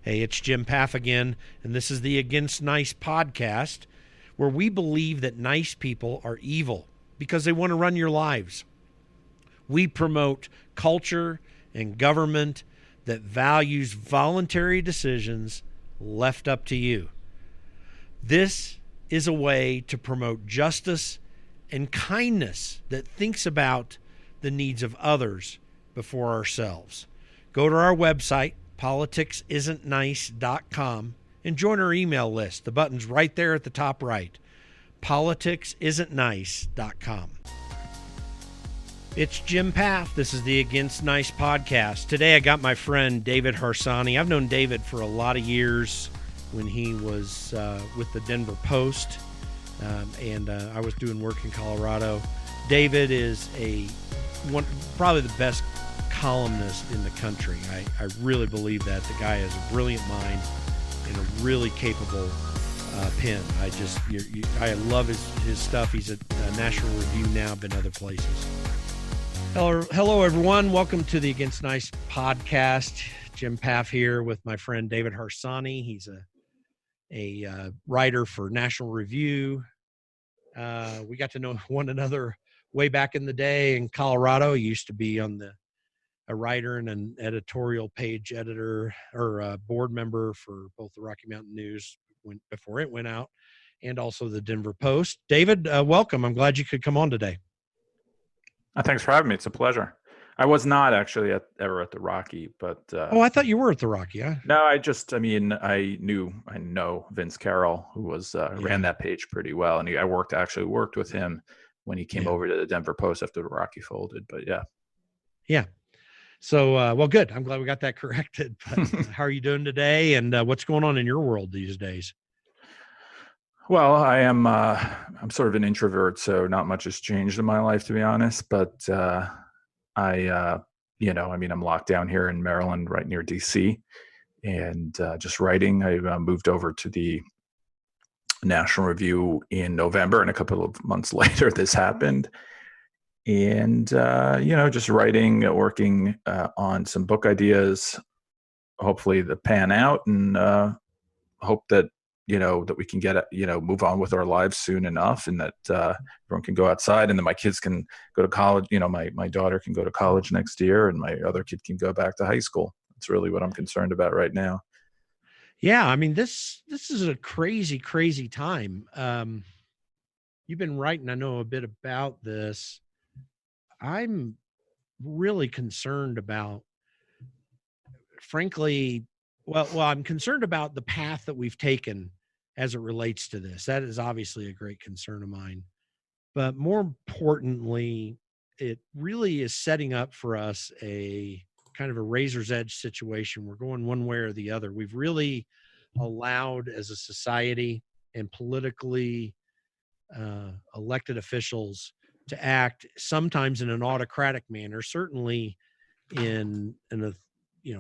Hey, it's Jim Paff again, and this is the Against Nice podcast, where we believe that nice people are evil because they want to run your lives. We promote culture and government that values voluntary decisions left up to you. This is a way to promote justice and kindness that thinks about the needs of others before ourselves. Go to our website, politicsisn'tnice.com, and join our email list. The button's right there at the top right. politicsisn'tnice.com. It's Jim Paff. This is the Against Nice podcast. Today I got my friend David Harsanyi. I've known David for a lot of years when he was with the Denver Post, and I was doing work in Colorado. David is probably the best columnist in the country. I really believe that. The guy has a brilliant mind and a really capable pen. I love his stuff. He's at National Review now, been other places. Hello, everyone. Welcome to the Against Nice podcast. Jim Paff here with my friend David Harsanyi. He's a writer for National Review. We got to know one another way back in the day in Colorado. He used to be a writer and an editorial page editor or a board member for both the Rocky Mountain News before it went out and also the Denver Post. David, welcome. I'm glad you could come on today. Thanks for having me. It's a pleasure. I was not actually ever at the Rocky, but I thought you were at the Rocky. Huh? No, I know Vince Carroll, who was ran that page pretty well, and I worked with him when he came over to the Denver Post after the Rocky folded. But yeah. So, well, good. I'm glad we got that corrected. But how are you doing today, and what's going on in your world these days? Well, I'm sort of an introvert, so not much has changed in my life, to be honest. But I'm locked down here in Maryland, right near DC, and just writing. I moved over to the National Review in November, and a couple of months later, this happened. And, just writing, working on some book ideas, hopefully that pan out, and hope that, that we can move on with our lives soon enough, and that everyone can go outside, and then my kids can go to college. My daughter can go to college next year, and my other kid can go back to high school. That's really what I'm concerned about right now. Yeah. I mean, this is a crazy, crazy time. You've been writing, I know a bit about this. I'm really concerned about, frankly, I'm concerned about the path that we've taken as it relates to this. That is obviously a great concern of mine. But more importantly, it really is setting up for us a kind of a razor's edge situation. We're going one way or the other. We've really allowed, as a society and politically elected officials, to act sometimes in an autocratic manner, certainly in a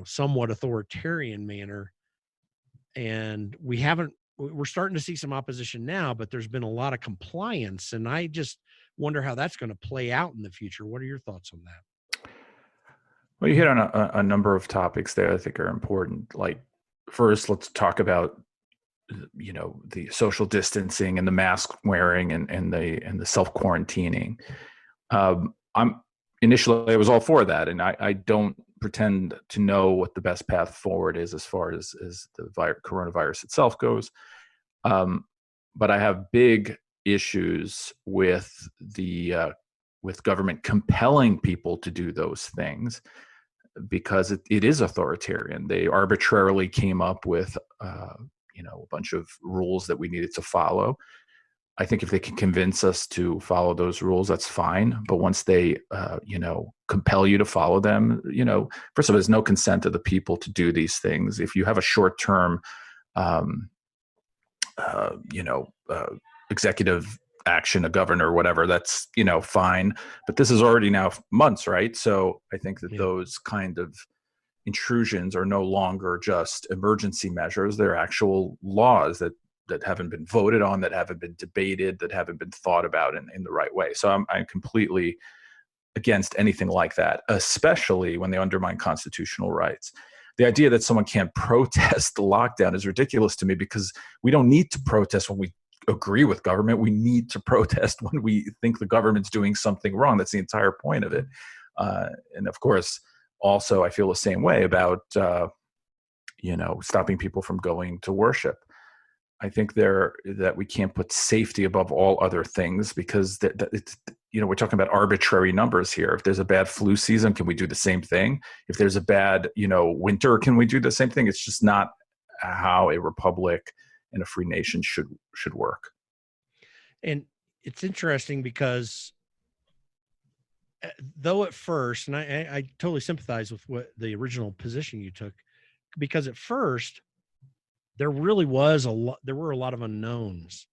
somewhat authoritarian manner. And we're starting to see some opposition now, but there's been a lot of compliance. And I just wonder how that's going to play out in the future. What are your thoughts on that? Well, you hit on a number of topics there I think are important. Like, first, let's talk about the social distancing and the mask wearing and the self-quarantining. I was all for that, and I don't pretend to know what the best path forward is as far as the coronavirus itself goes. But I have big issues with with government compelling people to do those things, because it is authoritarian. They arbitrarily came up with a bunch of rules that we needed to follow. I think if they can convince us to follow those rules, that's fine. But once they, compel you to follow them, first of all, there's no consent of the people to do these things. If you have a short-term, executive action, a governor or whatever, that's, fine. But this is already now months, right? So I think that those kind of intrusions are no longer just emergency measures. They're actual laws that haven't been voted on, that haven't been debated, that haven't been thought about in the right way. So I'm completely against anything like that, especially when they undermine constitutional rights. the idea that someone can't protest the lockdown is ridiculous to me, because we don't need to protest when we agree with government. We need to protest when we think the government's doing something wrong. That's the entire point of it. And of course, also, I feel the same way about, stopping people from going to worship. I think that we can't put safety above all other things, because it's, we're talking about arbitrary numbers here. If there's a bad flu season, can we do the same thing? If there's a bad, winter, can we do the same thing? It's just not how a republic and a free nation should work. And it's interesting because though at first, and I totally sympathize with what the original position you took, because at first there really was there were a lot of unknowns.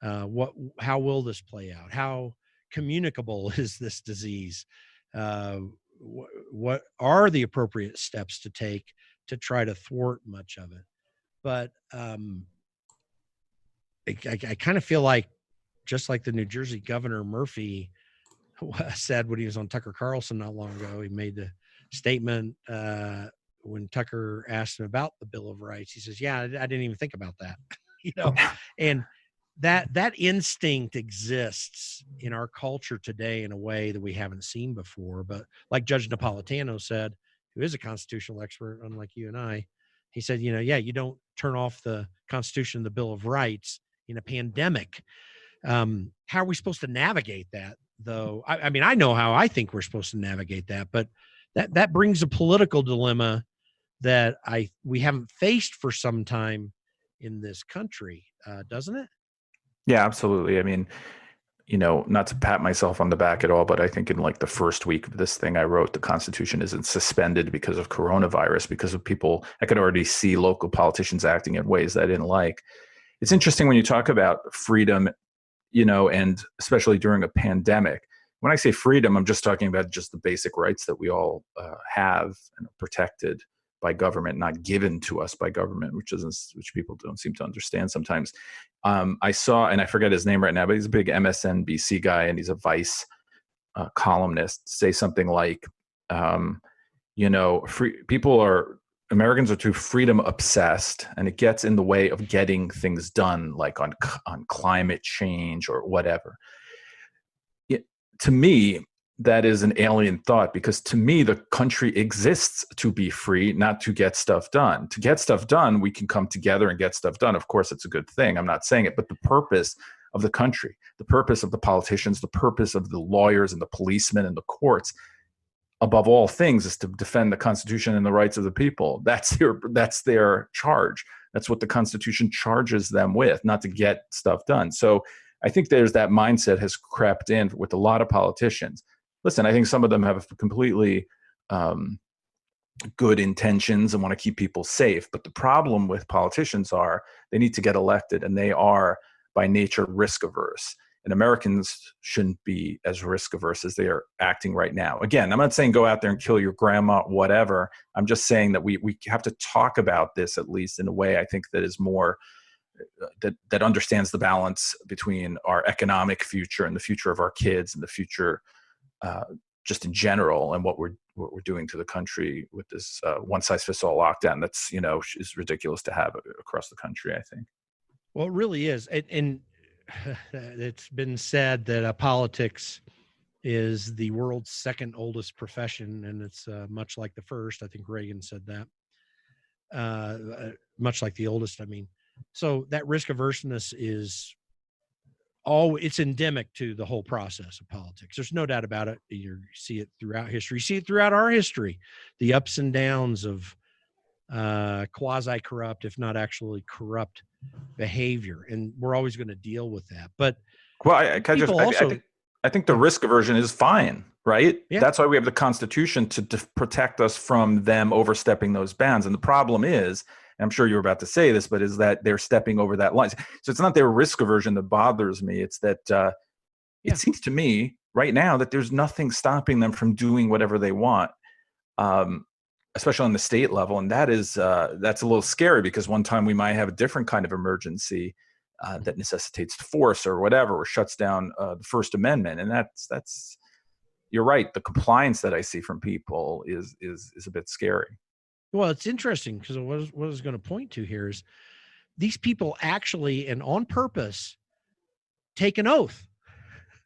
How will this play out? How communicable is this disease? What are the appropriate steps to take to try to thwart much of it? But I kind of feel like, just like the New Jersey Governor Murphy said when he was on Tucker Carlson not long ago, he made the statement when Tucker asked him about the Bill of Rights. He says, "Yeah, I didn't even think about that," and that instinct exists in our culture today in a way that we haven't seen before. But like Judge Napolitano said, who is a constitutional expert, unlike you and I, he said, you don't turn off the Constitution, the Bill of Rights in a pandemic. How are we supposed to navigate that, though? I mean, I know how I think we're supposed to navigate that, but that brings a political dilemma that we haven't faced for some time in this country, doesn't it? Yeah, absolutely. I mean, not to pat myself on the back at all, but I think in like the first week of this thing, I wrote the Constitution isn't suspended because of coronavirus, because of people. I could already see local politicians acting in ways that I didn't like. It's interesting when you talk about freedom, and especially during a pandemic. When I say freedom, I'm just talking about just the basic rights that we all have and are protected by government, not given to us by government, which people don't seem to understand sometimes. I saw, and I forget his name right now, but he's a big MSNBC guy, and he's a Vice columnist, say something like, Americans are too freedom obsessed, and it gets in the way of getting things done, like on climate change or whatever. To me, that is an alien thought, because to me, the country exists to be free, not to get stuff done. To get stuff done, we can come together and get stuff done. Of course, it's a good thing. I'm not saying it, but the purpose of the country, the purpose of the politicians, the purpose of the lawyers and the policemen and the courts, above all things, is to defend the Constitution and the rights of the people. That's their charge. That's what the Constitution charges them with, not to get stuff done. So I think there's that mindset has crept in with a lot of politicians. Listen, I think some of them have completely good intentions and want to keep people safe. But the problem with politicians are they need to get elected, and they are by nature risk averse. And Americans shouldn't be as risk averse as they are acting right now. Again, I'm not saying go out there and kill your grandma, whatever. I'm just saying that we have to talk about this, at least in a way I think that is more that understands the balance between our economic future and the future of our kids and the future just in general, and what we're doing to the country with this one size fits all lockdown. That's is ridiculous to have across the country, I think. Well, it really is, and it's been said that politics is the world's second oldest profession, and it's much like the first. I think Reagan said that. Much like the oldest, I mean. So that risk averseness is it's endemic to the whole process of politics. There's no doubt about it. You see it throughout history. You see it throughout our history, the ups and downs of quasi-corrupt, if not actually corrupt behavior. And we're always going to deal with that. But I think the risk aversion is fine, right? Yeah. That's why we have the Constitution to protect us from them overstepping those bounds. And the problem is, and I'm sure you were about to say this, but is that they're stepping over that line. So it's not their risk aversion that bothers me. It's that it seems to me right now that there's nothing stopping them from doing whatever they want, especially on the state level. And that's a little scary, because one time we might have a different kind of emergency that necessitates force or whatever, or shuts down the First Amendment. And that's you're right. The compliance that I see from people is a bit scary. Well, it's interesting because what I was going to point to here is these people actually, and on purpose, take an oath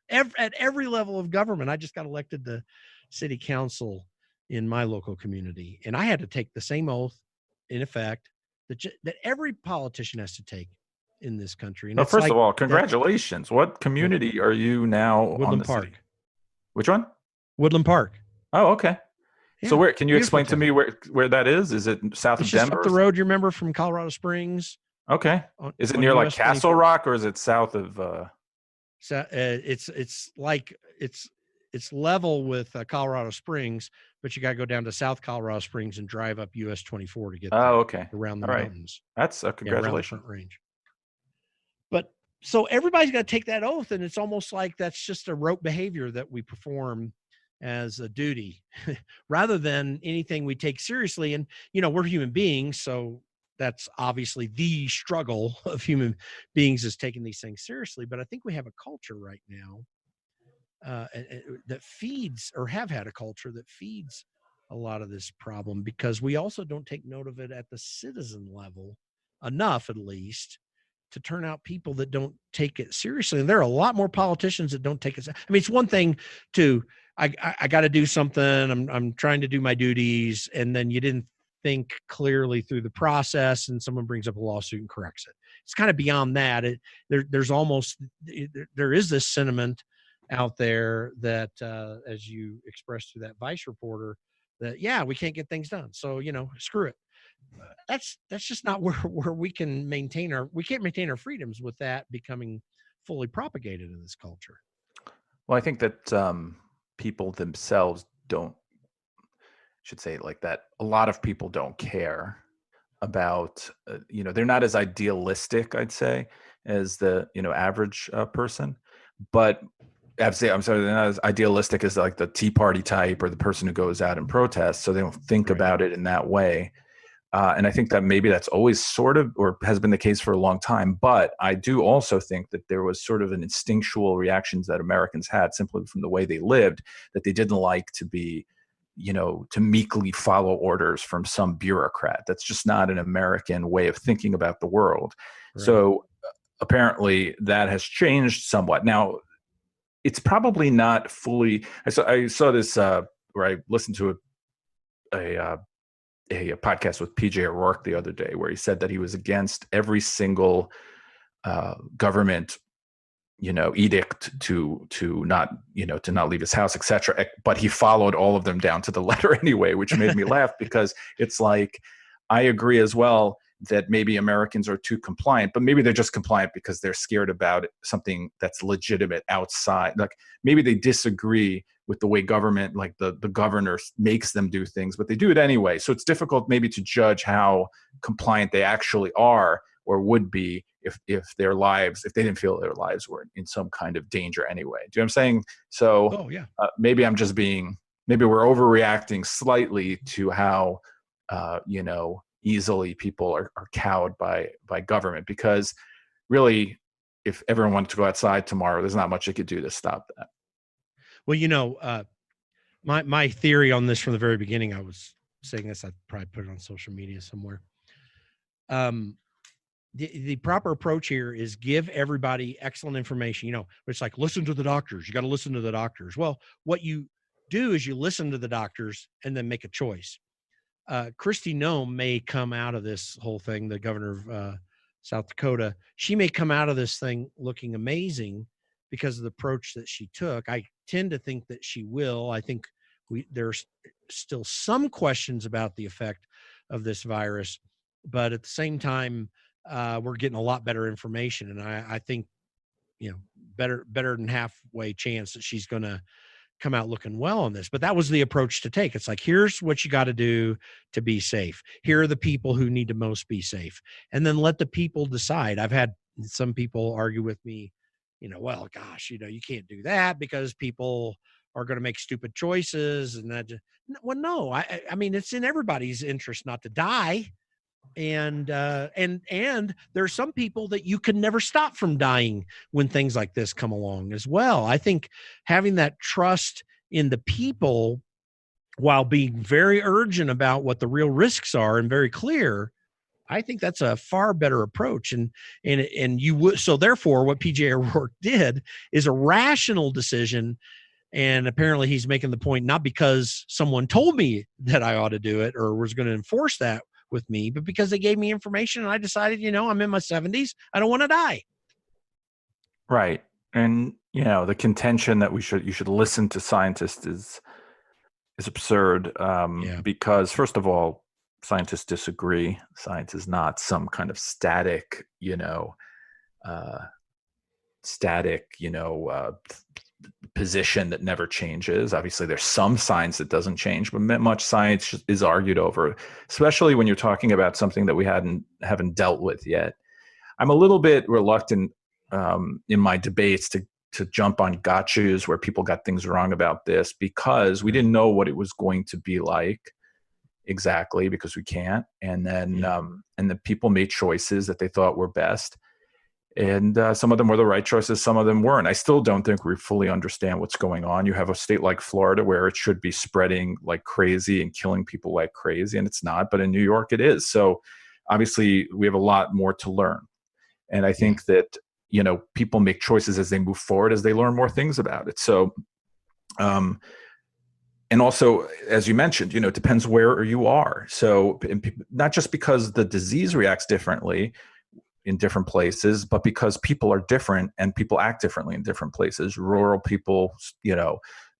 at every level of government. I just got elected to city council in my local community, and I had to take the same oath, in effect, that every politician has to take in this country. And Well, it's first like of all, that. congratulations. What Well, community are you now on Woodland the city? Park. Which one? Woodland Park. Oh, okay. So Yeah, where can you beautiful explain to town. me where that is? Is it south It's of just up Denver? the road. You remember from Colorado Springs Okay. on, Is it on near like US Castle 24. Rock or is it south of So it's like it's level with Colorado Springs, but you got to go down to South Colorado Springs and drive up US 24 to get there, Oh, okay. around the All right. mountains. That's a Yeah, around the congratulations. Front Range. But so everybody's got to take that oath, and it's almost like that's just a rote behavior that we perform as a duty rather than anything we take seriously. And we're human beings, so that's obviously the struggle of human beings, is taking these things seriously. But I think we have a culture right now that feeds, or have had a culture that feeds a lot of this problem, because we also don't take note of it at the citizen level enough, at least, to turn out people that don't take it seriously. And there are a lot more politicians that don't take it. I mean, it's one thing to, I got to do something. I'm trying to do my duties. And then you didn't think clearly through the process, and someone brings up a lawsuit and corrects it. It's kind of beyond that. There is this sentiment out there that, as you expressed through that Vice reporter, that, yeah, we can't get things done. So, screw it. That's just not where we can't maintain our freedoms with that becoming fully propagated in this culture. Well, I think that people themselves should say it like that. A lot of people don't care about, they're not as idealistic, I'd say, as the, average person. But I'm sorry, they're not as idealistic as like the Tea Party type or the person who goes out and protests. So they don't think Right. about it in that way. And I think that maybe that's always sort of, or has been the case for a long time. But I do also think that there was sort of an instinctual reactions that Americans had simply from the way they lived, that they didn't like to be, to meekly follow orders from some bureaucrat. That's just not an American way of thinking about the world. Right. So apparently that has changed somewhat. Now, it's probably not fully. I saw this where I listened to a podcast with PJ O'Rourke the other day, where he said that he was against every single government, edict to not leave his house, etc. But he followed all of them down to the letter anyway, which made me laugh, because it's like, I agree as well that maybe Americans are too compliant, but maybe they're just compliant because they're scared about something that's legitimate outside. Like maybe they disagree with the way government, like the governor makes them do things, but they do it anyway. So it's difficult maybe to judge how compliant they actually are or would be if they didn't feel their lives were in some kind of danger anyway. Do you know what I'm saying? So yeah. Maybe we're overreacting slightly to how, easily people are cowed by government, because really, if everyone wanted to go outside tomorrow, there's not much they could do to stop that. Well, my theory on this from the very beginning, I was saying this, I'd probably put it on social media somewhere. The proper approach here is give everybody excellent information. It's like, listen to the doctors. You got to listen to the doctors. Well, what you do is you listen to the doctors and then make a choice. Kristi Noem may come out of this whole thing, the governor of South Dakota. She may come out of this thing looking amazing because of the approach that she took. I tend to think that she will. I think there's still some questions about the effect of this virus, but at the same time, we're getting a lot better information. And I think, better than halfway chance that she's going to come out looking well on this. But that was the approach to take. It's like, here's what you got to do to be safe. Here are the people who need to most be safe. And then let the people decide. I've had some people argue with me, well, gosh, you can't do that because people are going to make stupid choices. And that, well, no, I mean, it's in everybody's interest not to die. And there's some people that you can never stop from dying when things like this come along as well. I think having that trust in the people while being very urgent about what the real risks are and very clear, I think that's a far better approach. And you would, so therefore what PJ O'Rourke did is a rational decision. And apparently he's making the point, not because someone told me that I ought to do it or was going to enforce that with me, but because they gave me information and I decided, I'm in my 70s. I don't want to die. Right. And, the contention that you should listen to scientists is absurd, because first of all, scientists disagree. Science is not some kind of static, position that never changes. Obviously, there's some science that doesn't change, but much science is argued over, especially when you're talking about something that we haven't dealt with yet. I'm a little bit reluctant in my debates to jump on gotchas where people got things wrong about this, because we didn't know what it was going to be like exactly, because we can't. And then and the people made choices that they thought were best. And some of them were the right choices, some of them weren't. I still don't think we fully understand what's going on. You have a state like Florida where it should be spreading like crazy and killing people like crazy, and it's not. But in New York, it is. So obviously, we have a lot more to learn. And I think that, people make choices as they move forward, as they learn more things about it. So, and also, as you mentioned, it depends where you are. So not just because the disease reacts differently in different places, but because people are different and people act differently in different places. Rural people,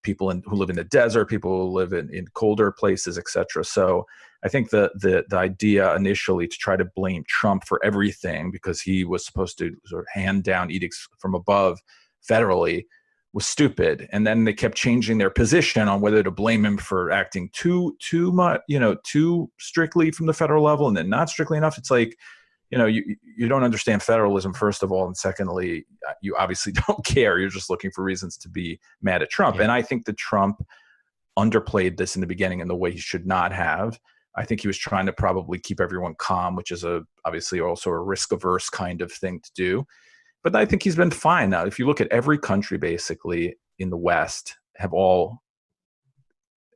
people who live in the desert, people who live in colder places, etc. So I think the idea initially to try to blame Trump for everything because he was supposed to sort of hand down edicts from above federally was stupid. And then they kept changing their position on whether to blame him for acting too much, too strictly from the federal level and then not strictly enough. It's like, you don't understand federalism, first of all. And secondly, you obviously don't care. You're just looking for reasons to be mad at Trump. Yeah. And I think that Trump underplayed this in the beginning in the way he should not have. I think he was trying to probably keep everyone calm, which is obviously also a risk-averse kind of thing to do. But I think he's been fine now. If you look at every country basically in the West have all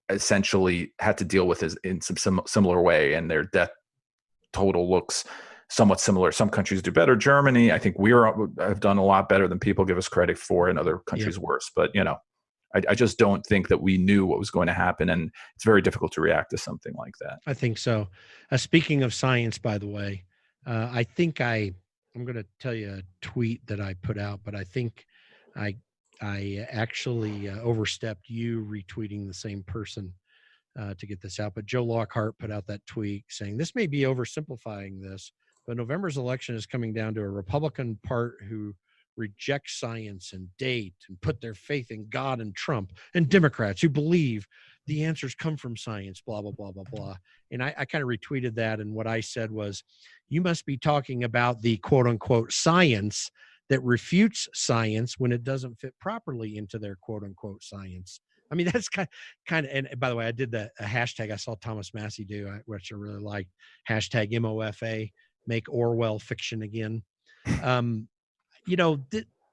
essentially had to deal with this in some similar way, and their death total looks somewhat similar. Some countries do better. Germany, I think have done a lot better than people give us credit for, and other countries worse. But, I just don't think that we knew what was going to happen, and it's very difficult to react to something like that. I think so. Speaking of science, by the way, I think I'm going to tell you a tweet that I put out, but I think I actually overstepped you retweeting the same person to get this out. But Joe Lockhart put out that tweet saying, this may be oversimplifying this, but November's election is coming down to a Republican part who reject science and date and put their faith in God and Trump, and Democrats who believe the answers come from science, blah, blah, blah, blah, blah. And I kind of retweeted that. And what I said was, you must be talking about the quote unquote science that refutes science when it doesn't fit properly into their quote unquote science. I mean, that's kind of, and by the way, I did a hashtag I saw Thomas Massey do, which I really liked, hashtag MOFA, make Orwell fiction again.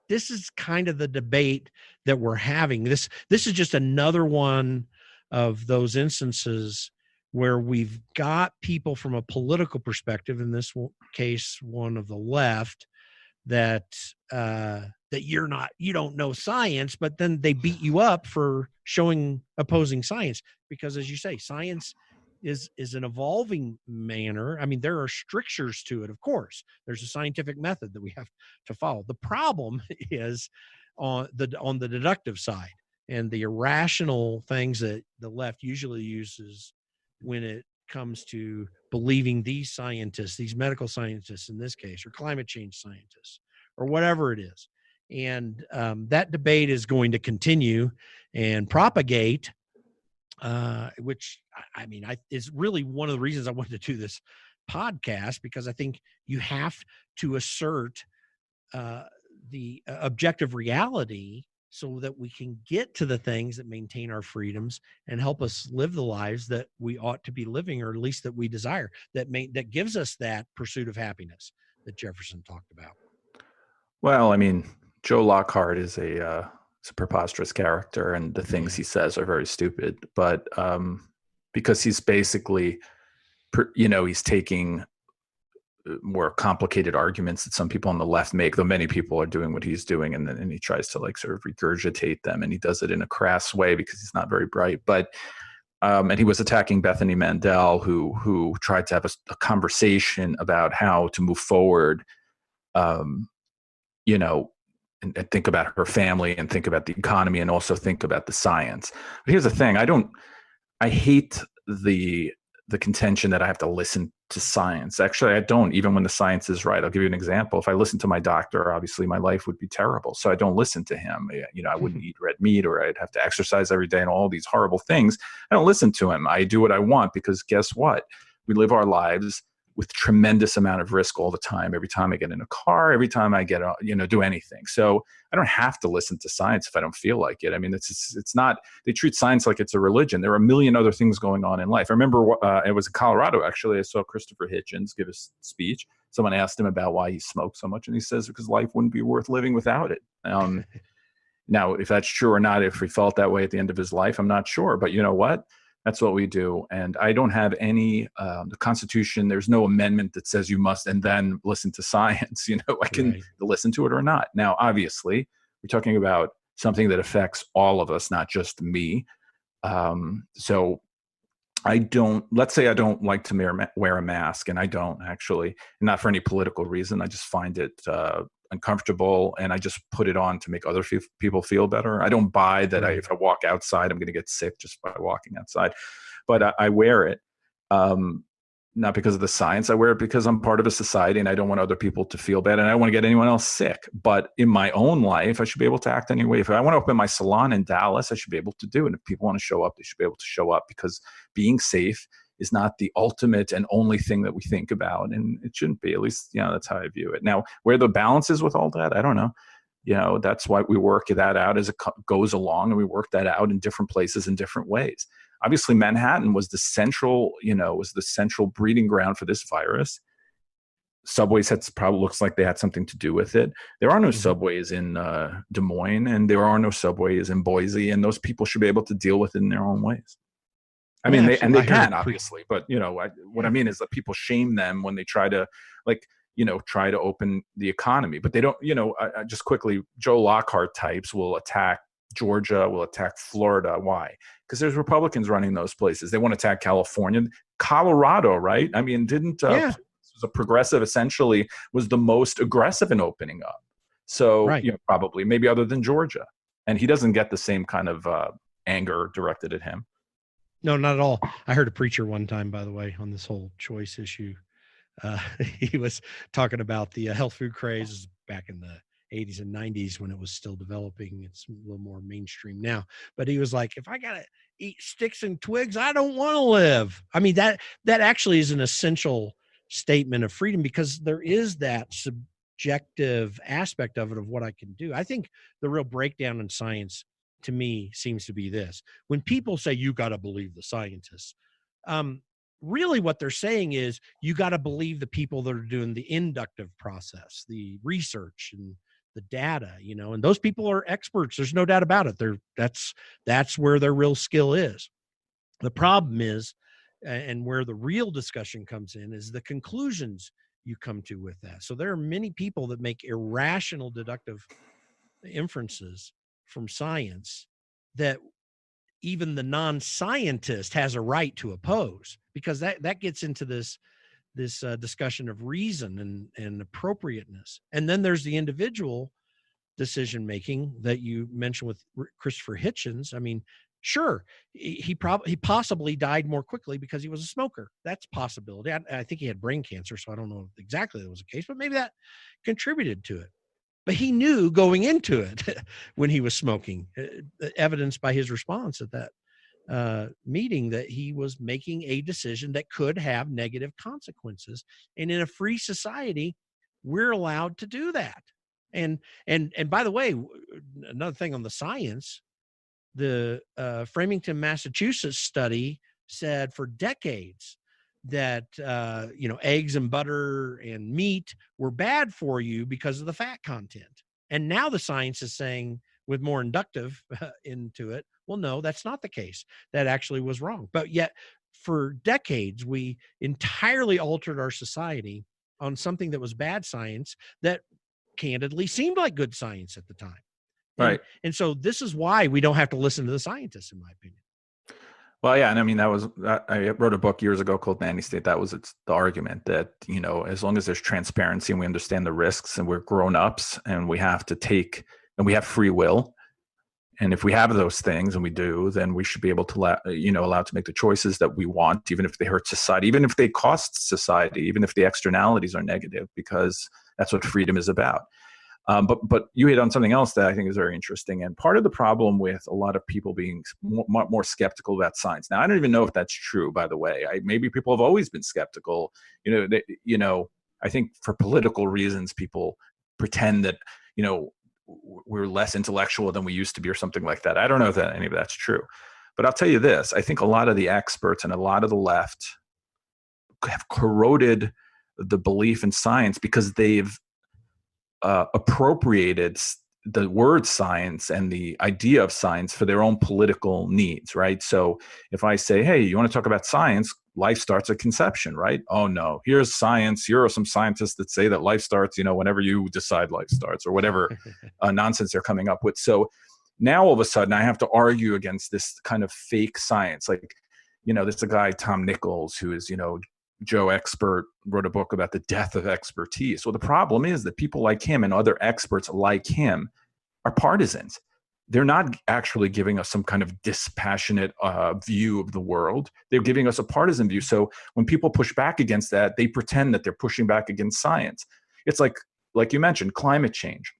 This is kind of the debate that we're having. This is just another one of those instances where we've got people from a political perspective, in this case, one of the left, that you don't know science, but then they beat you up for showing opposing science, because as you say, science is an evolving manner. I mean, there are strictures to it, of course. There's a scientific method that we have to follow. The problem is on the deductive side and the irrational things that the left usually uses when it comes to believing these scientists, these medical scientists in this case, or climate change scientists, or whatever it is. And that debate is going to continue and propagate, which I mean, is really one of the reasons I wanted to do this podcast, because I think you have to assert the objective reality so that we can get to the things that maintain our freedoms and help us live the lives that we ought to be living, or at least that we desire, that gives us that pursuit of happiness that Jefferson talked about. Well, I mean, Joe Lockhart is He's a preposterous character, and the things Yeah. he says are very stupid. But because he's basically, he's taking more complicated arguments that some people on the left make, though many people are doing what he's doing, and he tries to like sort of regurgitate them, and he does it in a crass way because he's not very bright. But and he was attacking Bethany Mandel, who tried to have a conversation about how to move forward, you know, and think about her family and think about the economy and also think about the science. But here's the thing: I hate the contention that I have to listen to science. Actually, I don't, even when the science is right. I'll give you an example. If I listened to my doctor, obviously my life would be terrible. So I don't listen to him. I wouldn't eat red meat, or I'd have to exercise every day and all these horrible things. I don't listen to him. I do what I want, because guess what? We live our lives with tremendous amount of risk all the time. Every time I get in a car, every time I get, do anything. So I don't have to listen to science if I don't feel like it. I mean, it's not, they treat science like it's a religion. There are a million other things going on in life. I remember it was in Colorado, actually. I saw Christopher Hitchens give a speech. Someone asked him about why he smoked so much, and he says, because life wouldn't be worth living without it. Now, if that's true or not, if he felt that way at the end of his life, I'm not sure. But you know what? That's what we do. And I don't have any, the Constitution, there's no amendment that says you must and then listen to science. I can listen to it or not. Now, obviously, we're talking about something that affects all of us, not just me. So let's say I don't like to wear a mask, and I don't actually, not for any political reason. I just find it uncomfortable, and I just put it on to make other people feel better. I don't buy that if I walk outside, I'm going to get sick just by walking outside, but I wear it. Not because of the science. I wear it because I'm part of a society, and I don't want other people to feel bad, and I don't want to get anyone else sick. But in my own life, I should be able to act anyway. If I want to open my salon in Dallas, I should be able to do it. And if people want to show up, they should be able to show up, because being safe is not the ultimate and only thing that we think about. And it shouldn't be, at least, that's how I view it. Now, where the balance is with all that, I don't know. That's why we work that out as it goes along, and we work that out in different places in different ways. Obviously, Manhattan was the central breeding ground for this virus. Subways probably looks like they had something to do with it. There are no subways in Des Moines, and there are no subways in Boise, and those people should be able to deal with it in their own ways. I mean, they can, obviously, but what I mean is that people shame them when they try to, try to open the economy, but they don't. Just quickly, Joe Lockhart types will attack Georgia, will attack Florida. Why? Because there's Republicans running those places. They want to attack California, Colorado, right? I mean, was a progressive, essentially was the most aggressive in opening up. So probably maybe other than Georgia, and he doesn't get the same kind of anger directed at him. No, not at all. I heard a preacher one time, by the way, on this whole choice issue. He was talking about the health food craze back in the 80s and 90s when it was still developing. It's a little more mainstream now. But he was like, if I got to eat sticks and twigs, I don't want to live. I mean, that actually is an essential statement of freedom, because there is that subjective aspect of it, of what I can do. I think the real breakdown in science, to me, seems to be this. When people say you got to believe the scientists, really what they're saying is you got to believe the people that are doing the inductive process, the research and the data, and those people are experts. There's no doubt about it. That's where their real skill is. The problem is, and where the real discussion comes in, is the conclusions you come to with that. So there are many people that make irrational deductive inferences from science that even the non-scientist has a right to oppose, because that gets into this discussion of reason and appropriateness. And then there's the individual decision making that you mentioned with Christopher Hitchens. I mean, sure, he possibly died more quickly because he was a smoker. That's a possibility. I think he had brain cancer, so I don't know if exactly that was the case, but maybe that contributed to it. But he knew going into it when he was smoking, evidenced by his response at that meeting, that he was making a decision that could have negative consequences. And in a free society, we're allowed to do that. And by the way, another thing on the science, the Framingham, Massachusetts study said for decades that eggs and butter and meat were bad for you because of the fat content. And now the science is saying, with more inductive into it, well, no, that's not the case. That actually was wrong. But yet for decades, we entirely altered our society on something that was bad science that candidly seemed like good science at the time. Right. And so this is why we don't have to listen to the scientists, in my opinion. Well, yeah, and I mean I wrote a book years ago called Nanny State. That was the argument that, as long as there's transparency and we understand the risks and we're grown-ups and we have to take and we have free will, and if we have those things, and we do, then we should be able to allowed to make the choices that we want, even if they hurt society, even if they cost society, even if the externalities are negative, because that's what freedom is about. But you hit on something else that I think is very interesting. And part of the problem with a lot of people being more skeptical about science. Now, I don't even know if that's true, by the way. Maybe people have always been skeptical. I think for political reasons, people pretend that, we're less intellectual than we used to be or something like that. I don't know if any of that's true. But I'll tell you this. I think a lot of the experts and a lot of the left have corroded the belief in science because they've appropriated the word science and the idea of science for their own political needs, right? So if I say, hey, you want to talk about science? Life starts at conception, right? Oh no, here's science. Here are some scientists that say that life starts, whenever you decide life starts, or whatever nonsense they're coming up with. So now all of a sudden I have to argue against this kind of fake science. Like, there's a guy, Tom Nichols, who is, Joe Expert, wrote a book about the death of expertise. Well, the problem is that people like him and other experts like him are partisans. They're not actually giving us some kind of dispassionate view of the world. They're giving us a partisan view. So when people push back against that, they pretend that they're pushing back against science. It's like you mentioned, climate change.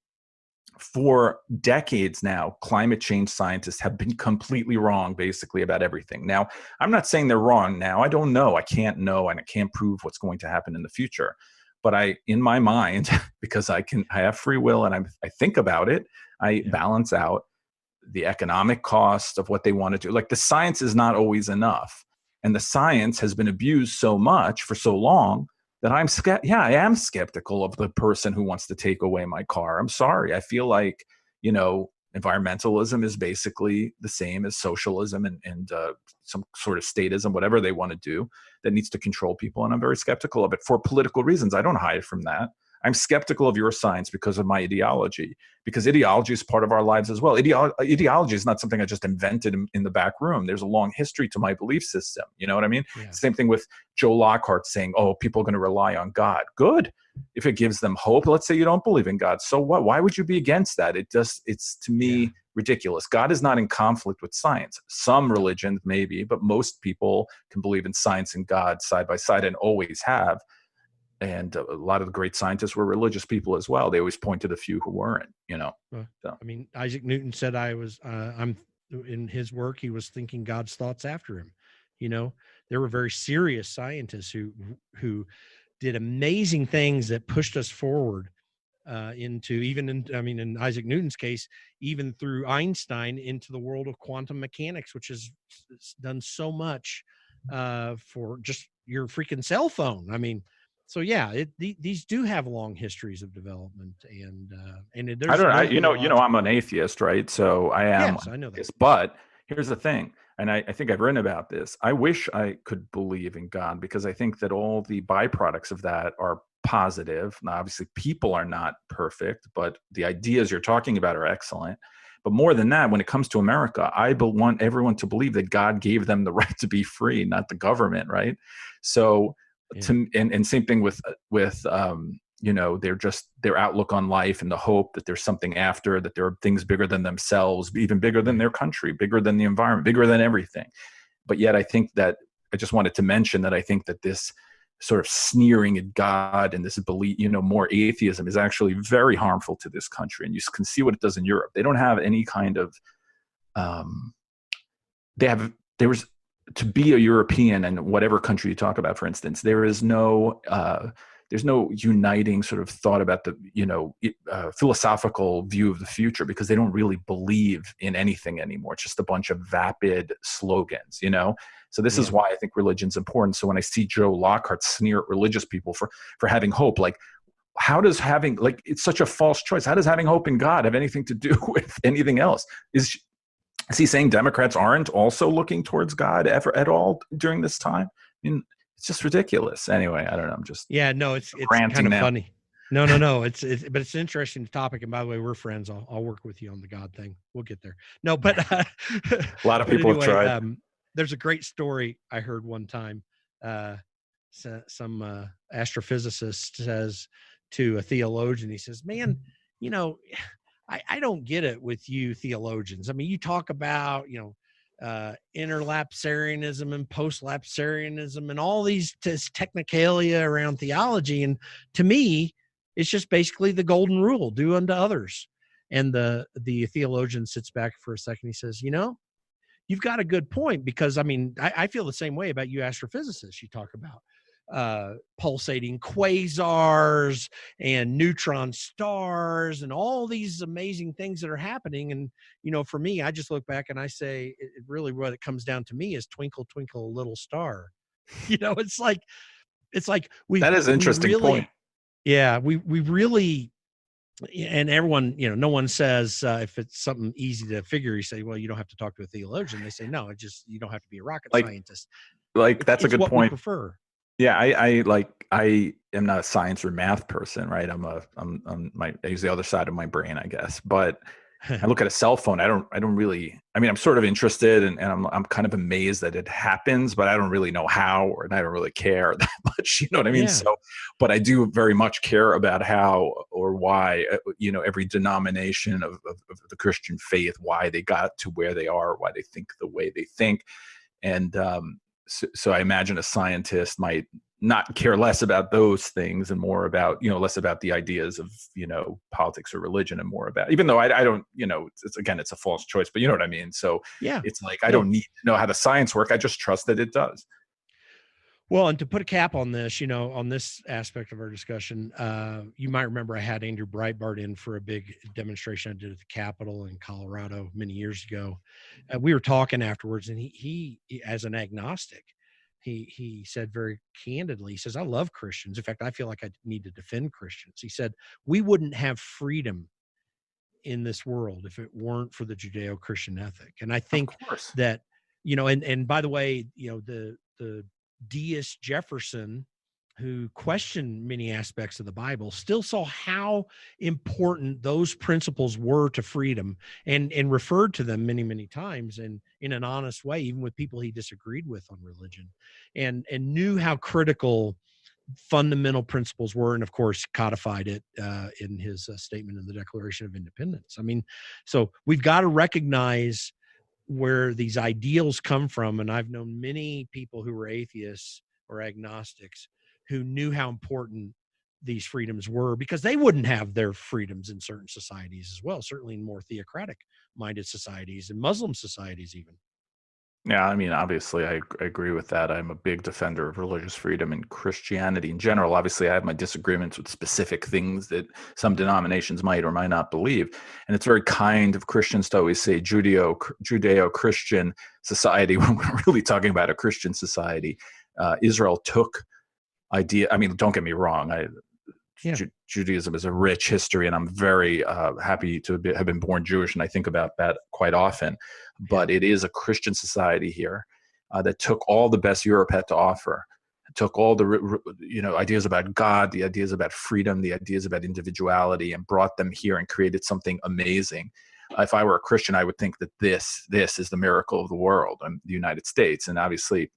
For decades now, climate change scientists have been completely wrong, basically, about everything. Now, I'm not saying they're wrong now. I don't know. I can't know, and I can't prove what's going to happen in the future. But in my mind, because I have free will and I think about it, I balance out the economic cost of what they want to do. Like, the science is not always enough. And the science has been abused so much for so long that I am skeptical of the person who wants to take away my car. I'm sorry. I feel like, environmentalism is basically the same as socialism and some sort of statism, whatever they want to do, that needs to control people. And I'm very skeptical of it for political reasons. I don't hide from that. I'm skeptical of your science because of my ideology, because ideology is part of our lives as well. Ideology is not something I just invented in the back room. There's a long history to my belief system. You know what I mean? Yeah. Same thing with Joe Lockhart saying, oh, people are going to rely on God. Good. If it gives them hope. Let's say you don't believe in God. So what? Why would you be against that? It's to me ridiculous. God is not in conflict with science. Some religions maybe, but most people can believe in science and God side by side and always have. And a lot of the great scientists were religious people as well. They always point to the few who weren't, So. I mean, Isaac Newton said I'm in his work, he was thinking God's thoughts after him. There were very serious scientists who did amazing things that pushed us forward in Isaac Newton's case, even through Einstein into the world of quantum mechanics, which has done so much for just your freaking cell phone. I mean, so yeah, these do have long histories of development, and there's I'm an atheist, right? So I am. Yes, I know that. But here's the thing, and I think I've written about this. I wish I could believe in God because I think that all the byproducts of that are positive. Now, obviously, people are not perfect, but the ideas you're talking about are excellent. But more than that, when it comes to America, I want everyone to believe that God gave them the right to be free, not the government, right? So. Yeah. And same thing with their outlook on life and the hope that there's something after, that there are things bigger than themselves, even bigger than their country, bigger than the environment, bigger than everything. But yet I think that I just wanted to mention that I think that this sort of sneering at God and this belief, more atheism is actually very harmful to this country. And you can see what it does in Europe. They don't have any kind of, to be a European and whatever country you talk about, for instance, there's no uniting sort of thought about the, philosophical view of the future because they don't really believe in anything anymore. It's just a bunch of vapid slogans, So this is why I think religion's important. So when I see Joe Lockhart sneer at religious people for having hope, like, how does having, like, it's such a false choice. How does having hope in God have anything to do with anything else? Is he saying Democrats aren't also looking towards God ever at all during this time? I mean, it's just ridiculous. Anyway, I don't know. I'm just no, it's ranting kind of now. funny. No. But it's an interesting topic. And by the way, we're friends. I'll work with you on the God thing. We'll get there. No, but A lot of people anyway, have tried. There's a great story I heard one time. Some astrophysicist says to a theologian, he says, "Man, I don't get it with you theologians. I mean, you talk about, interlapsarianism and post-lapsarianism and all these technicalia around theology. And to me, it's just basically the golden rule, do unto others." And the theologian sits back for a second. He says, you've got a good point, because I mean, I feel the same way about you astrophysicists. You talk about pulsating quasars and neutron stars and all these amazing things that are happening. And, for me, I just look back and I say, it really, what it comes down to me is twinkle, twinkle, little star. It's like That is an interesting point. Yeah, we really, and everyone, no one says, if it's something easy to figure, you say, well, you don't have to talk to a theologian. They say, no, you don't have to be a rocket scientist. That's a good what point. We prefer. Yeah, I am not a science or math person, right? I use the other side of my brain, I guess. But I look at a cell phone. I don't really. I mean, I'm sort of interested, and I'm kind of amazed that it happens, but I don't really know how, and I don't really care that much. You know what I mean? Yeah. So, but I do very much care about how or why, every denomination of the Christian faith, why they got to where they are, why they think the way they think, and so I imagine a scientist might not care less about those things and more about, less about the ideas of, politics or religion, and more about, even though I don't, it's a false choice, but you know what I mean? So yeah, it's like, I don't need to know how the science works. I just trust that it does. Well, and to put a cap on this, on this aspect of our discussion, you might remember I had Andrew Breitbart in for a big demonstration I did at the Capitol in Colorado many years ago. We were talking afterwards, and he as an agnostic, he said very candidly, he says, I love Christians. In fact, I feel like I need to defend Christians. He said, we wouldn't have freedom in this world if it weren't for the Judeo-Christian ethic. And I think that, and by the way, the deist Jefferson, who questioned many aspects of the Bible, still saw how important those principles were to freedom, and referred to them many, many times, and in an honest way, even with people he disagreed with on religion, and knew how critical fundamental principles were, and of course codified it in his statement in the Declaration of Independence. I mean, so we've got to recognize where these ideals come from. And I've known many people who were atheists or agnostics who knew how important these freedoms were, because they wouldn't have their freedoms in certain societies as well, certainly in more theocratic minded societies and Muslim societies even. Yeah, I mean, obviously, I agree with that. I'm a big defender of religious freedom and Christianity in general. Obviously, I have my disagreements with specific things that some denominations might or might not believe. And it's very kind of Christians to always say Judeo-Christian society when we're really talking about a Christian society. Israel took I mean, don't get me wrong. Judaism is a rich history, and I'm very happy to have been born Jewish, and I think about that quite often. But it is a Christian society here that took all the best Europe had to offer, took all the ideas about God, the ideas about freedom, the ideas about individuality, and brought them here and created something amazing. If I were a Christian, I would think that this is the miracle of the world, the United States. And obviously,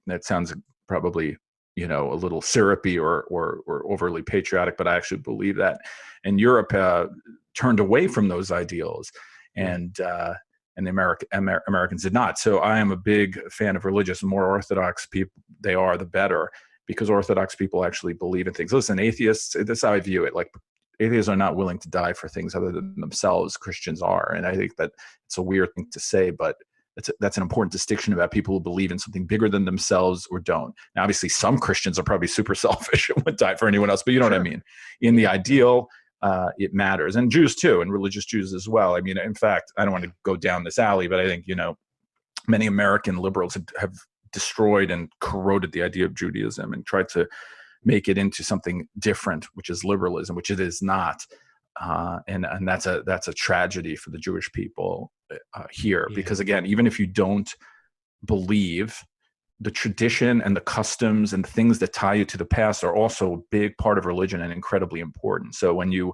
that sounds probably a little syrupy or overly patriotic, but I actually believe that. And Europe turned away from those ideals, and the Americans did not. So I am a big fan of religious. The more Orthodox people they are, the better, because Orthodox people actually believe in things. Listen, atheists, this is how I view it. Like, atheists are not willing to die for things other than themselves. Christians are. And I think that it's a weird thing to say, but that's an important distinction about people who believe in something bigger than themselves or don't. Now, obviously, some Christians are probably super selfish and would die for anyone else, but you know what I mean? In the ideal, it matters. And Jews too, and religious Jews as well. I mean, in fact, I don't want to go down this alley, but I think, many American liberals have destroyed and corroded the idea of Judaism and tried to make it into something different, which is liberalism, which it is not. And that's a tragedy for the Jewish people here, because again, even if you don't believe, the tradition and the customs and the things that tie you to the past are also a big part of religion and incredibly important. So when you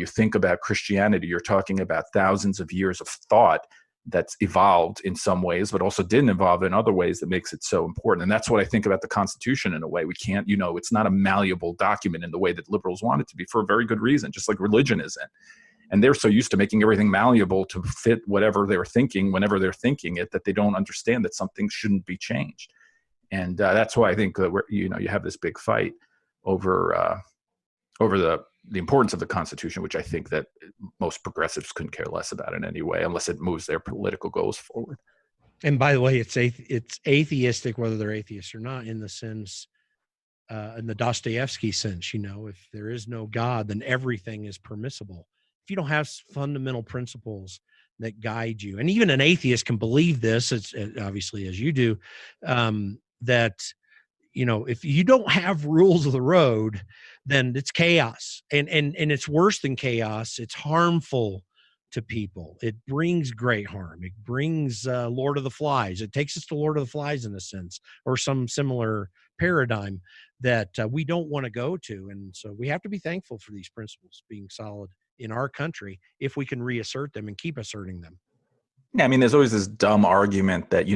think about Christianity, you're talking about thousands of years of thought that's evolved in some ways, but also didn't evolve in other ways that makes it so important. And that's what I think about the Constitution in a way. We can't, it's not a malleable document in the way that liberals want it to be, for a very good reason, just like religion isn't. And they're so used to making everything malleable to fit whatever they're thinking, whenever they're thinking it, that they don't understand that something shouldn't be changed. And that's why I think that you have this big fight over the importance of the Constitution, which I think that most progressives couldn't care less about in any way, unless it moves their political goals forward. And by the way, it's atheistic, whether they're atheists or not, in the sense, in the Dostoevsky sense, if there is no God, then everything is permissible. If you don't have fundamental principles that guide you, and even an atheist can believe this, it's obviously, as you do, that, if you don't have rules of the road, then it's chaos. And it's worse than chaos. It's harmful to people. It brings great harm. It brings Lord of the Flies. It takes us to Lord of the Flies in a sense, or some similar paradigm that we don't want to go to. And so we have to be thankful for these principles being solid in our country, if we can reassert them and keep asserting them. Yeah, I mean, there's always this dumb argument that,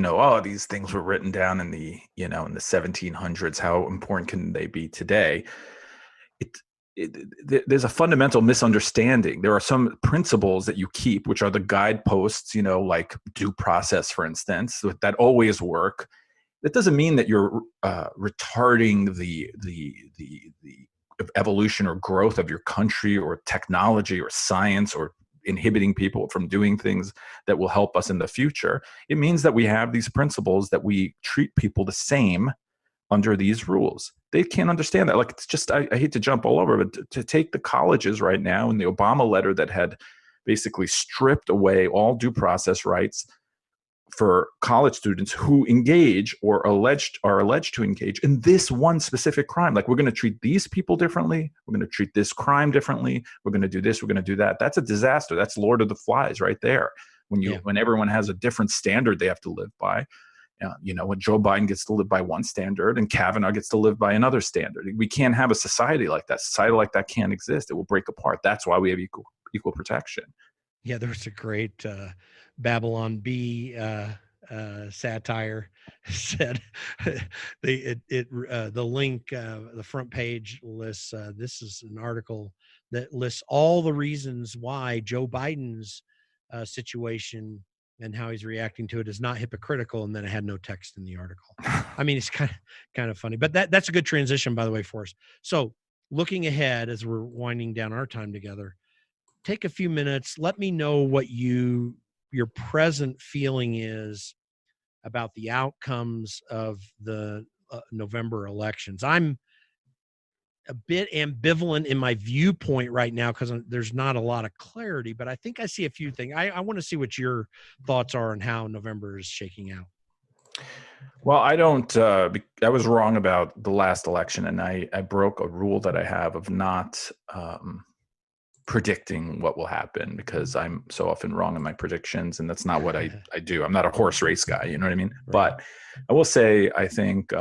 these things were written down in the 1700s. How important can they be today? There's a fundamental misunderstanding. There are some principles that you keep, which are the guideposts, like due process, for instance, that always work. That doesn't mean that you're retarding the evolution or growth of your country or technology or science, or inhibiting people from doing things that will help us in the future. It means that we have these principles, that we treat people the same under these rules. They can't understand that. Like, it's just, I hate to jump all over, but to take the colleges right now, and the Obama letter that had basically stripped away all due process rights for college students who engage or are alleged to engage in this one specific crime. Like, we're going to treat these people differently. We're going to treat this crime differently. We're going to do this. We're going to do that. That's a disaster. That's Lord of the Flies right there. When everyone has a different standard they have to live by. When Joe Biden gets to live by one standard and Kavanaugh gets to live by another standard. We can't have a society like that. Society like that can't exist. It will break apart. That's why we have equal protection. Yeah, there's a great Babylon Bee satire said the link, the front page lists, this is an article that lists all the reasons why Joe Biden's situation and how he's reacting to it is not hypocritical, and then it had no text in the article. I mean, it's kind of funny, but that's a good transition, by the way, for us. So looking ahead as we're winding down our time together, take a few minutes. Let me know what your present feeling is about the outcomes of the November elections. I'm a bit ambivalent in my viewpoint right now because there's not a lot of clarity, but I think I see a few things. I want to see what your thoughts are on how November is shaking out. Well, I was wrong about the last election, and I broke a rule that I have of not predicting what will happen, because I'm so often wrong in my predictions, and that's not what I do. I'm not a horse race guy, you know what I mean? Right. But I will say, I think,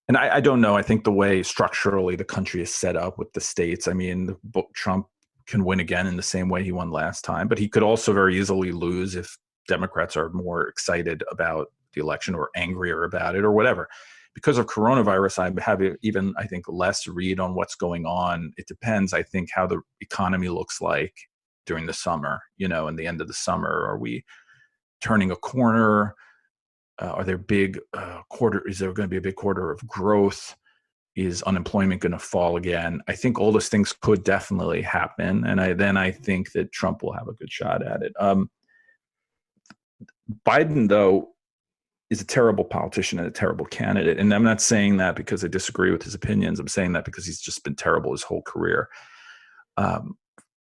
and I don't know, I think the way structurally the country is set up with the states, I mean, Trump can win again in the same way he won last time, but he could also very easily lose if Democrats are more excited about the election or angrier about it or whatever. Because of coronavirus, I have even, I think, less read on what's going on. It depends, I think, how the economy looks like during the summer, in the end of the summer. Are we turning a corner? Are there big is there going to be a big quarter of growth? Is unemployment going to fall again? I think all those things could definitely happen. And I think that Trump will have a good shot at it. Biden, though, is a terrible politician and a terrible candidate. And I'm not saying that because I disagree with his opinions. I'm saying that because he's just been terrible his whole career.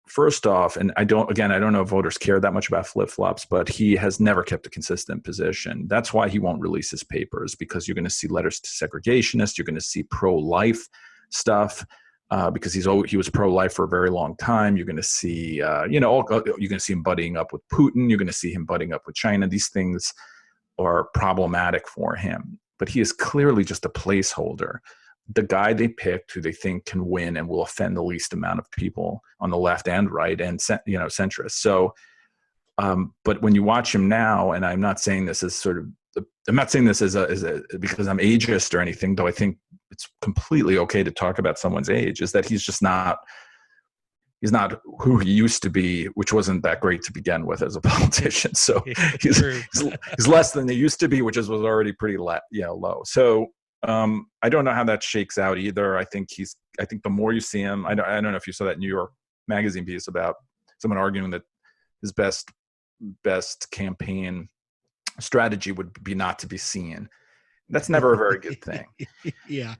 first off, and I don't know if voters care that much about flip-flops, but he has never kept a consistent position. That's why he won't release his papers, because you're going to see letters to segregationists. You're going to see pro-life stuff, because he was pro-life for a very long time. You're going to see, you're going to see him buddying up with Putin. You're going to see him buddying up with China. These things are problematic for him, but he is clearly just a placeholder. The guy they picked who they think can win and will offend the least amount of people on the left and right and centrist. So, but when you watch him now, and I'm not saying this as because I'm ageist or anything, though I think it's completely okay to talk about someone's age, is that he's not who he used to be, which wasn't that great to begin with as a politician. So he's less than they used to be, which was already pretty low. So I don't know how that shakes out either. I think the more you see him, I don't know if you saw that New York Magazine piece about someone arguing that his best campaign strategy would be not to be seen. That's never a very good thing. Yeah.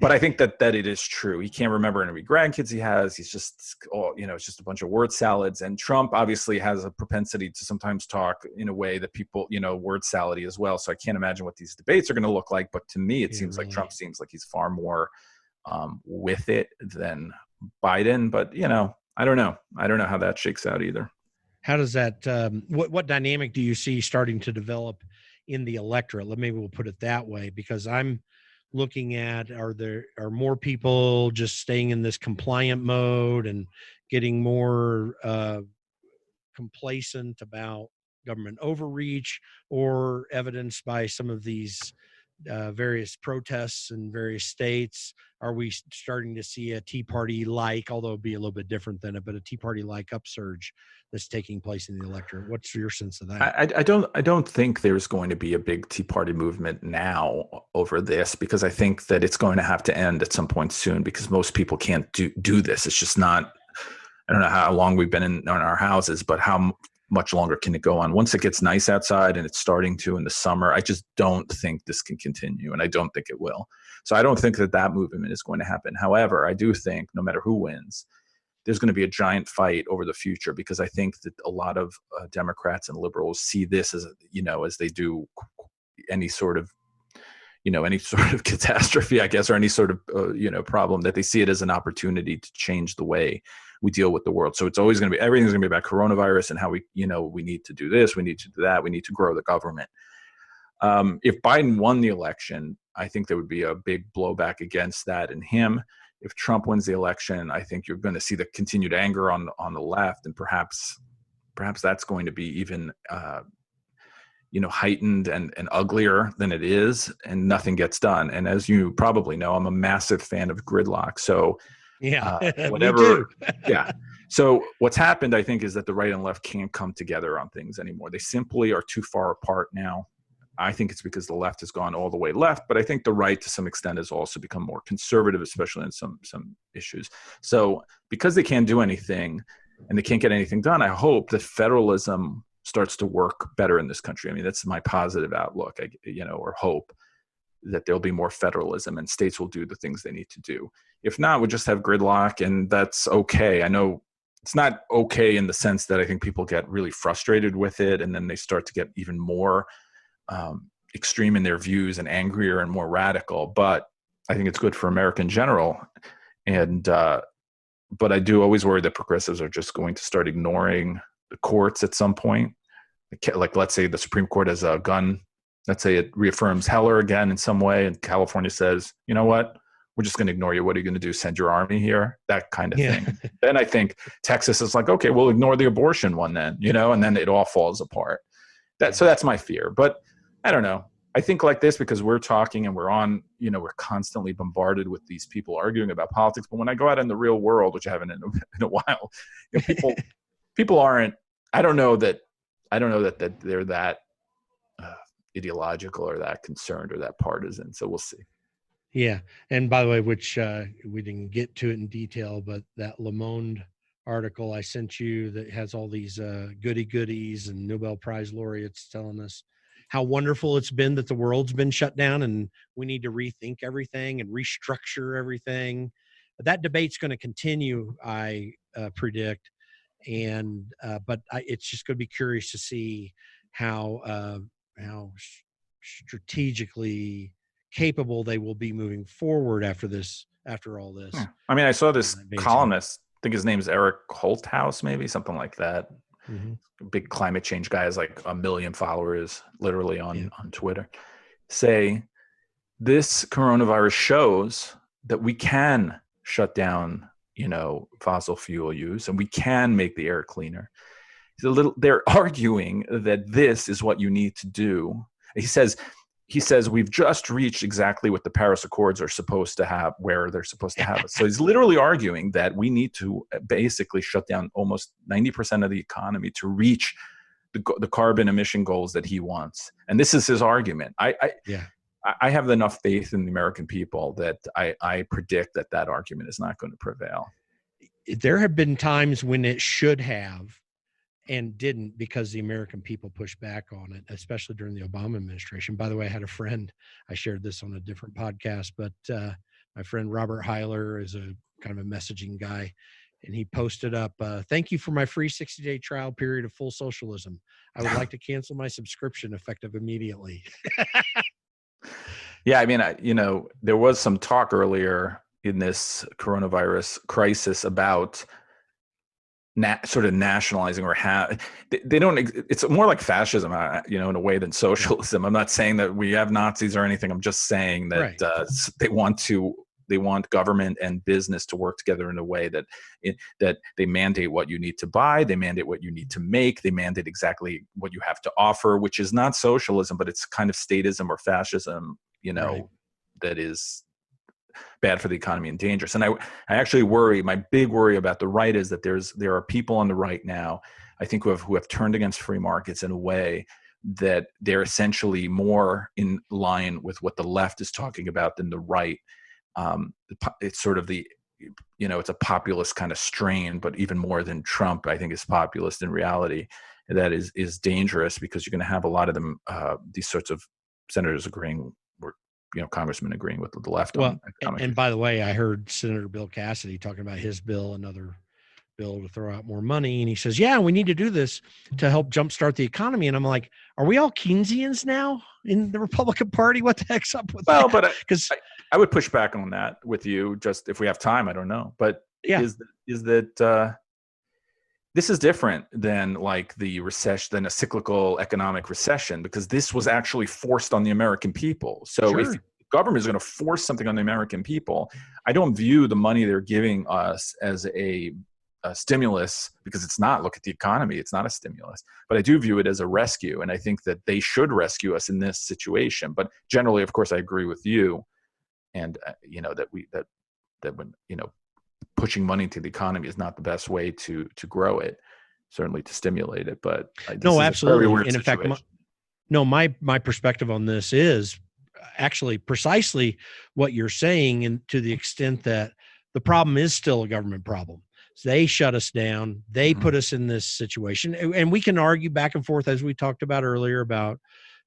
But I think that it is true. He can't remember any grandkids he has. He's just, it's just a bunch of word salads. And Trump obviously has a propensity to sometimes talk in a way that people, word salady as well. So I can't imagine what these debates are going to look like. But to me, it seems like Trump seems like he's far more with it than Biden. But, I don't know. I don't know how that shakes out either. How does that, what dynamic do you see starting to develop in the electorate? Maybe we'll put it that way, because I'm looking at, are more people just staying in this compliant mode and getting more complacent about government overreach, or evidenced by some of these various protests in various states? Are we starting to see a Tea Party-like, although it'd be a little bit different than it, but a Tea Party-like upsurge that's taking place in the electorate? What's your sense of that? I don't think there's going to be a big Tea Party movement now over this, because I think that it's going to have to end at some point soon, because most people can't do this. It's just not. I don't know how long we've been in our houses, but how much longer can it go on? Once it gets nice outside, and it's starting to in the summer, I just don't think this can continue, and I don't think it will. So I don't think that movement is going to happen. However, I do think no matter who wins, there's going to be a giant fight over the future, because I think that a lot of Democrats and liberals see this as, as they do any sort of catastrophe, I guess, or any sort of, problem, that they see it as an opportunity to change the way we deal with the world. So it's always going to be, everything's going to be about coronavirus and how we need to do this, we need to do that, we need to grow the government. If Biden won the election, I think there would be a big blowback against that and him. If Trump wins the election, I think you're going to see the continued anger on the left, and perhaps that's going to be even heightened and uglier than it is, and nothing gets done. And as you probably know, I'm a massive fan of gridlock. So whatever, yeah. So what's happened, I think, is that the right and left can't come together on things anymore. They simply are too far apart now. I think it's because the left has gone all the way left, but I think the right to some extent has also become more conservative, especially in some issues. So because they can't do anything and they can't get anything done, I hope that federalism starts to work better in this country. I mean, that's my positive outlook, or hope that there'll be more federalism and states will do the things they need to do. If not, we'll just have gridlock, and that's okay. I know it's not okay in the sense that I think people get really frustrated with it, and then they start to get even more extreme in their views and angrier and more radical. But I think it's good for America in general. And but I do always worry that progressives are just going to start ignoring the courts at some point. Like, let's say the Supreme Court has a gun. Let's say it reaffirms Heller again in some way, and California says, you know what? We're just going to ignore you. What are you going to do? Send your army here? That kind of thing. Then I think Texas is like, okay, we'll ignore the abortion one then, and then it all falls apart. So that's my fear. But I don't know. I think like this, because we're talking and we're on, we're constantly bombarded with these people arguing about politics. But when I go out in the real world, which I haven't in a while, people aren't. I don't know that they're that ideological or that concerned or that partisan. So we'll see. Yeah. And by the way, which we didn't get to it in detail, but that Le Monde article I sent you that has all these goodies and Nobel Prize laureates telling us how wonderful it's been that the world's been shut down and we need to rethink everything and restructure everything. that debate's going to continue, I predict. And but it's just going to be curious to see how strategically capable they will be moving forward after all this. Yeah. I mean, I saw this columnist, I think his name's Eric Holthouse, maybe something like that. Mm-hmm. Big climate change guy, has like 1 million followers literally on Twitter, say this coronavirus shows that we can shut down, fossil fuel use, and we can make the air cleaner. They're arguing that this is what you need to do. He says we've just reached exactly what the Paris Accords are supposed to have, where they're supposed to have us. So he's literally arguing that we need to basically shut down almost 90% of the economy to reach the carbon emission goals that he wants. And this is his argument. I have enough faith in the American people that I predict that argument is not going to prevail. There have been times when it should have and didn't, because the American people pushed back on it, especially during the Obama administration. By the way, I had a friend, I shared this on a different podcast, but my friend Robert Heiler is a kind of a messaging guy, and he posted up, "Thank you for my free 60-day trial period of full socialism. I would like to cancel my subscription effective immediately." Yeah, I mean, there was some talk earlier in this coronavirus crisis about sort of nationalizing, or they don't. It's more like fascism, in a way, than socialism. I'm not saying that we have Nazis or anything. I'm just saying that they want government and business to work together in a way that they mandate what you need to buy, they mandate what you need to make, they mandate exactly what you have to offer, which is not socialism, but it's kind of statism or fascism, that is bad for the economy and dangerous. And I actually worry, my big worry about the right is that there are people on the right now, I think, who have turned against free markets in a way that they're essentially more in line with what the left is talking about than the right. It's sort of it's a populist kind of strain, but even more than Trump, I think, is populist in reality. That is dangerous, because you're going to have a lot of them, these sorts of senators agreeing, or congressmen agreeing with the left. Well, and by the way, I heard Senator Bill Cassidy talking about his bill, another bill to throw out more money, and he says, "Yeah, we need to do this to help jumpstart the economy." And I'm like, "Are we all Keynesians now in the Republican Party? What the heck's up with that?" Well, but because I would push back on that with you, just if we have time. I don't know, but is that this is different than like the recession, than a cyclical economic recession, because this was actually forced on the American people. So if the government is going to force something on the American people, I don't view the money they're giving us as a stimulus, because it's not. Look at the economy; it's not a stimulus. But I do view it as a rescue, and I think that they should rescue us in this situation. But generally, of course, I agree with you, and that when pushing money into the economy is not the best way to grow it, certainly to stimulate it. But no, absolutely. And in fact, my perspective on this is actually precisely what you're saying, and to the extent that the problem is still a government problem. So they shut us down. They put us in this situation, and we can argue back and forth, as we talked about earlier, about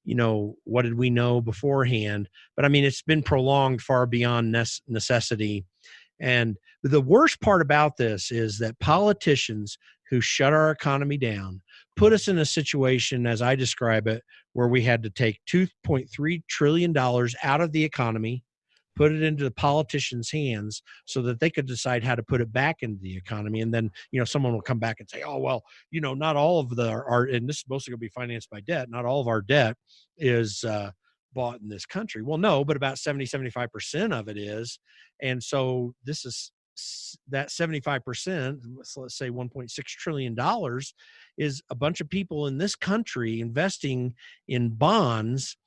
what did we know beforehand? But I mean, it's been prolonged far beyond necessity. And the worst part about this is that politicians who shut our economy down put us in a situation, as I describe it, where we had to take $2.3 trillion out of the economy, put it into the politicians' hands so that they could decide how to put it back into the economy. And then, someone will come back and say, "Oh, well, not all of our, and this is mostly going to be financed by debt. Not all of our debt is bought in this country." Well, no, but about 75% of it is. And so this is that 75%, let's say $1.6 trillion, is a bunch of people in this country investing in bonds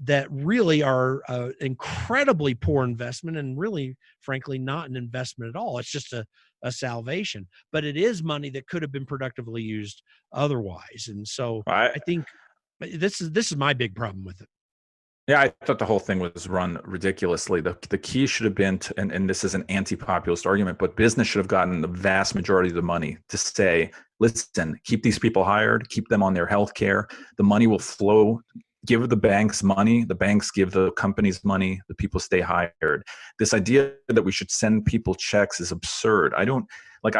that really are incredibly poor investment, and really, frankly, not an investment at all. It's just a salvation. But it is money that could have been productively used otherwise. And so I think this is my big problem with it. Yeah, I thought the whole thing was run ridiculously. The key should have been, and this is an anti-populist argument, but business should have gotten the vast majority of the money to say, listen, keep these people hired, keep them on their health care. The money will flow give the banks money, the banks give the companies money, the people stay hired. This idea that we should send people checks is absurd. I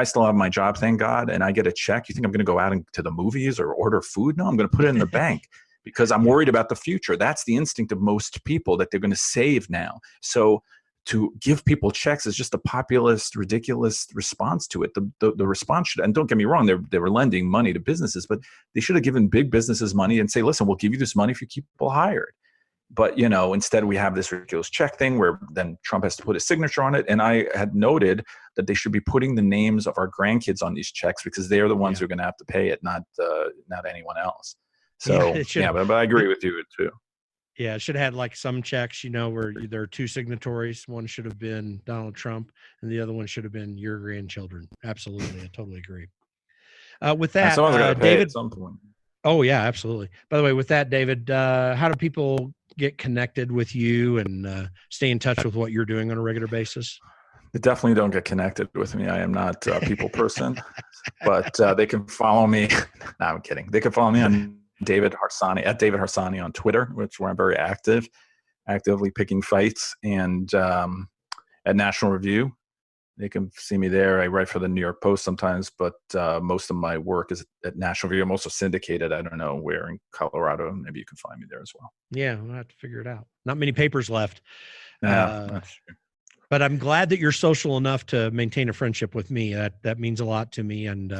still have my job, thank God, and I get a check. You think I'm going to go out to the movies or order food? No, I'm going to put it in the bank because I'm worried about the future. That's the instinct of most people, that they're going to save now. So to give people checks is just a populist, ridiculous response to it. The response should, and don't get me wrong, they were lending money to businesses, but they should have given big businesses money and say, listen, we'll give you this money if you keep people hired. But, instead we have this ridiculous check thing where then Trump has to put his signature on it. And I had noted that they should be putting the names of our grandkids on these checks because they're the ones who are going to have to pay it, not anyone else. So, but I agree with you too. Yeah, it should have had like some checks, where there are two signatories. One should have been Donald Trump and the other one should have been your grandchildren. Absolutely. I totally agree. With that, David, at some point. Oh, yeah, absolutely. By the way, with that, David, how do people get connected with you and stay in touch with what you're doing on a regular basis? They definitely don't get connected with me. I am not a people person, but they can follow me. No, I'm kidding. They can follow me on David Harsanyi, at David Harsanyi on Twitter, where I'm very actively picking fights, and at National Review. They can see me there. I write for the New York Post sometimes, but most of my work is at National Review. I'm also syndicated. I don't know where in Colorado. Maybe you can find me there as well. Yeah, we'll have to figure it out. Not many papers left. That's true. But I'm glad that you're social enough to maintain a friendship with me. That means a lot to me, and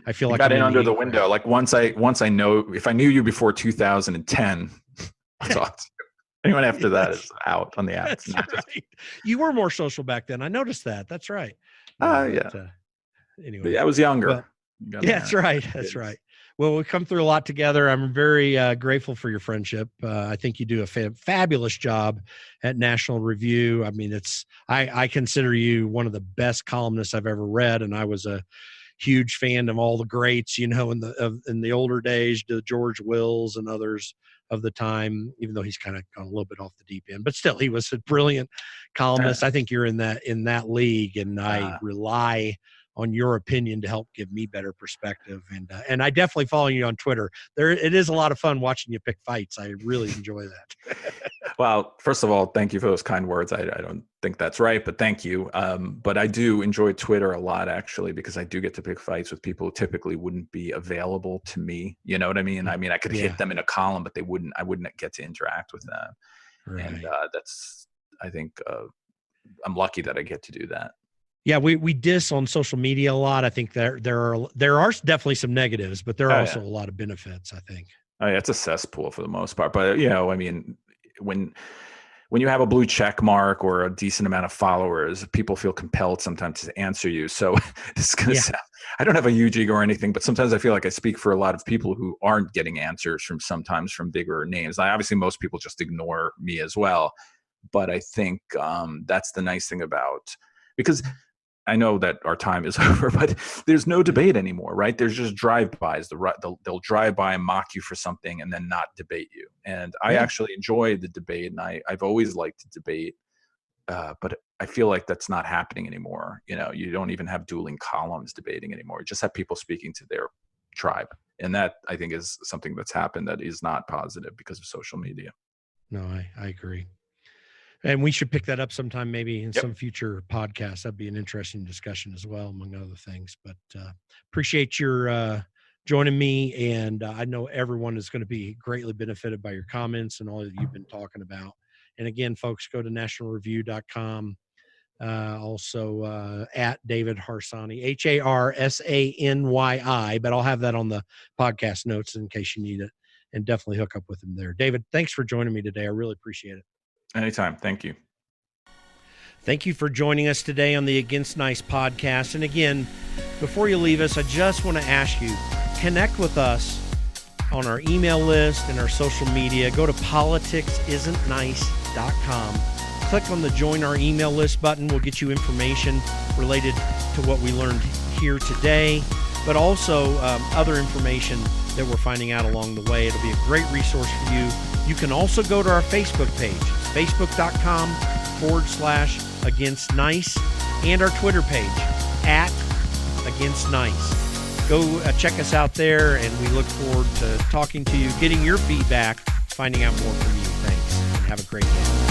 I feel like got in under the window. Like once I know, if I knew you before 2010, I talked. Anyone after that is out on the apps. That's right. You were more social back then. I noticed that. That's right. Yeah. Anyway, I was younger. Well, yeah, that's right. That's right. Well, we've come through a lot together. I'm very grateful for your friendship. I think you do a fabulous job at National Review. I mean, I consider you one of the best columnists I've ever read, and I was a huge fan of all the greats, in the older days, the George Wills and others of the time, even though he's kind of gone a little bit off the deep end, but still he was a brilliant columnist. I think you're in that league, and I rely on your opinion to help give me better perspective. And I definitely follow you on Twitter. It is a lot of fun watching you pick fights. I really enjoy that. Well, first of all, thank you for those kind words. I don't think that's right, but thank you. But I do enjoy Twitter a lot, actually, because I do get to pick fights with people who typically wouldn't be available to me. You know what I mean? I mean, I could hit them in a column, but I wouldn't get to interact with them. Right. And I think I'm lucky that I get to do that. Yeah, we diss on social media a lot. I think there are definitely some negatives, but there are also a lot of benefits, I think. Oh, yeah, it's a cesspool for the most part. But, I mean, when you have a blue check mark or a decent amount of followers, people feel compelled sometimes to answer you. So this is going to sound, I don't have a huge ego or anything, but sometimes I feel like I speak for a lot of people who aren't getting answers sometimes from bigger names. Obviously, most people just ignore me as well. But I think that's the nice thing about, because I know that our time is over, but there's no debate anymore, right? There's just drive-bys. They'll drive by and mock you for something and then not debate you. And I actually enjoy the debate, and I've always liked to debate, but I feel like that's not happening anymore. You don't even have dueling columns debating anymore. You just have people speaking to their tribe. And that, I think, is something that's happened that is not positive because of social media. No, I agree. And we should pick that up sometime, maybe in some future podcast. That'd be an interesting discussion as well, among other things. But appreciate your joining me. And I know everyone is going to be greatly benefited by your comments and all that you've been talking about. And again, folks, go to nationalreview.com. Also at David Harsanyi, Harsany, but I'll have that on the podcast notes in case you need it, and definitely hook up with him there. David, thanks for joining me today. I really appreciate it. Anytime. Thank you. Thank you for joining us today on the Against Nice podcast. And again, before you leave us, I just want to ask you, connect with us on our email list and our social media. Go to politicsisn'tnice.com. Click on the Join Our Email List button. We'll get you information related to what we learned here today, but also other information that we're finding out along the way. It'll be a great resource for you. You can also go to our Facebook page, facebook.com/Against Nice, and our Twitter page, @Against Nice. Go check us out there, and we look forward to talking to you, getting your feedback finding out more from you. Thanks. Have a great day.